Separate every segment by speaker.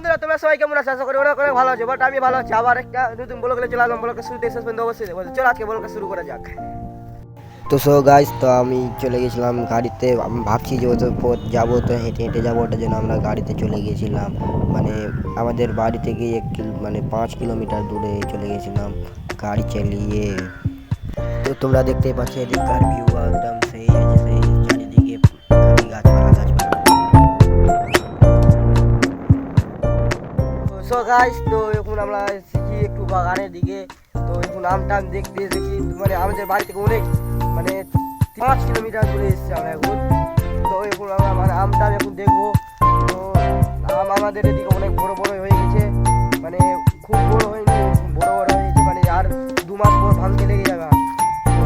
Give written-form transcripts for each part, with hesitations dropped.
Speaker 1: বন্ধুরা তোমরা সবাই কেমন আছো? আশা করি অনেক অনেক ভালো আছো। বাট আমি ভালো আছি। আবার একটা নতুন ব্লগে চলে আসলাম। ব্লগের শুরুতে সাসপেন্স অবশ্যই দেবো। চলো আজকে ব্লগটা শুরু করা যাক।
Speaker 2: তো সো গাইস, তো আমি চলে গেছিলাম গাড়িতে। আমি ভাবছি যে ওদের পথ যাবো, তো হেঁটে হেঁটে যাবো, ওটার জন্য আমরা গাড়িতে চলে গেছিলাম। মানে আমাদের বাড়ি থেকে 5 কিলোমিটার দূরে চলে গেছিলাম গাড়ি চালিয়ে। তো তোমরা দেখতেই পাচ্ছ এদিককার ভিউ একদম সেই আছে, সেই চারিদিকে খালি গাছপালা গাছপালা।
Speaker 1: সো গাইস, তো এখন আমরা এসেছি একটু বাগানের দিকে। তো এখন আম টাম দেখতে এসেছি। মানে আমাদের বাড়ি থেকে অনেক 5 কিলোমিটার দূরে এসেছি আমরা এখন। তো এখন আমরা মানে আম টাম এখন দেখবো। তো আম আমাদের এদিকে অনেক বড় বড় হয়ে গেছে। মানে খুব বড় হয়নি, বড় বড় হয়ে গেছে। মানে আর 2 মাস পর ভাঙতে লেগে যাবে।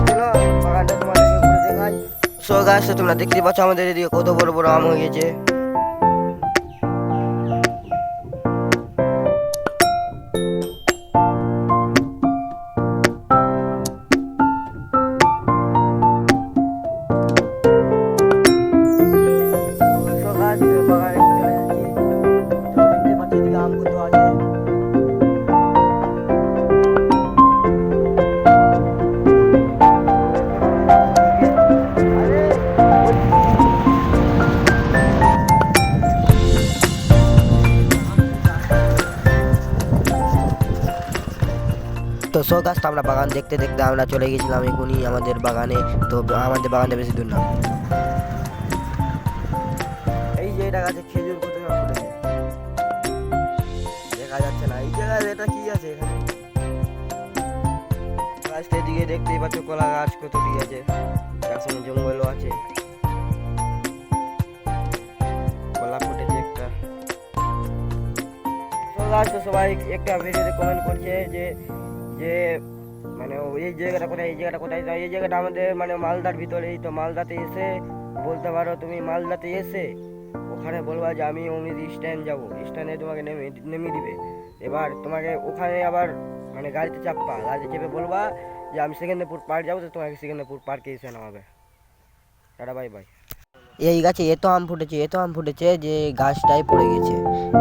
Speaker 1: চলো বাগানটা তোমাদেরকে ঘুরে দেখাই। সো গাইস, তো তোমরা দেখতে পাচ্ছ আমাদের এদিকে কত বড় বড় আম হয়ে গেছে। তো সো গাছ, আমরা বাগান দেখতে দেখতে আমরা চলে গেছিলাম এখনই আমাদের বাগানে। তো আমাদের বাগানটা বেশি দূর না। এই যে এটা গাছে খেজুর কত সব ফুটেছে, দেখা যাচ্ছে না এই জায়গায়। এটা কি আছে এখানে? গাছটার দিকে দেখতেই পাচ্ছ কলা গাছ কত দিকে আছে, তার সঙ্গে জঙ্গলও আছে। কলা ফুটেছে একটা। তো গাছ, তো সবাই একটা ভিডিওতে কমেন্ট করছে যে যে মানে এই জায়গাটা কোথায়, এই জায়গাটা কোথায়। এই জায়গাটা আমাদের মানে মালদার ভিতরেই। তো মালদাতে এসে বলতে পারো তুমি, মালদাতে এসে ওখানে বলবা যে আমি অমৃত স্ট্যান্ড যাবো। স্ট্যান্ডে তোমাকে নেমে দিবে। এবার তোমাকে ওখানে আবার মানে গাড়িতে চাপবা, গাড়িতে চেপে বলবা যে আমি সেকেন্দ্রপুর পার্ক যাবো। তো তোমাকে সেকেন্দ্রপুর পার্কে এসে নামাবে। Tata bye bye. এই গাছে এত আম ফুটেছে, এত আম ফুটেছে যে গাছটাই পড়ে গেছে।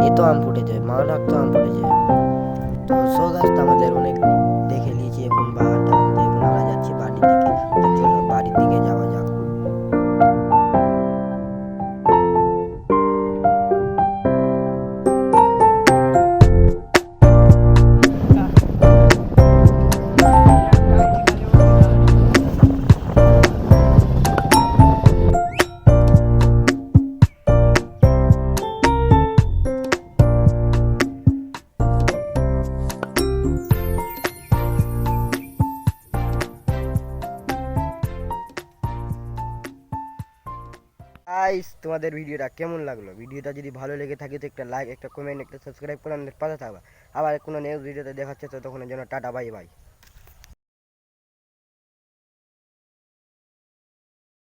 Speaker 1: এত আম ফুটেছে, মারাত্মক আম ফুটেছে। তো সো গাছটা আমাদের অনেক দেখে নিয়েছি। এখন বাগানটা এখন আমরা যাচ্ছি বাড়ির দিকে। তো চলো বাড়ির দিকে যাওয়া যাক। গাইস, তোমাদের ভিডিওটা কেমন লাগলো? ভিডিওটা যদি ভালো লেগে থাকে তো একটা লাইক, একটা কমেন্ট, একটা সাবস্ক্রাইব করে আমাদের পাশে থাকবা। আবার কোনো নেক্সট ভিডিওতে দেখাচ্ছে। তো তখন যেন টাটা বাই বাই।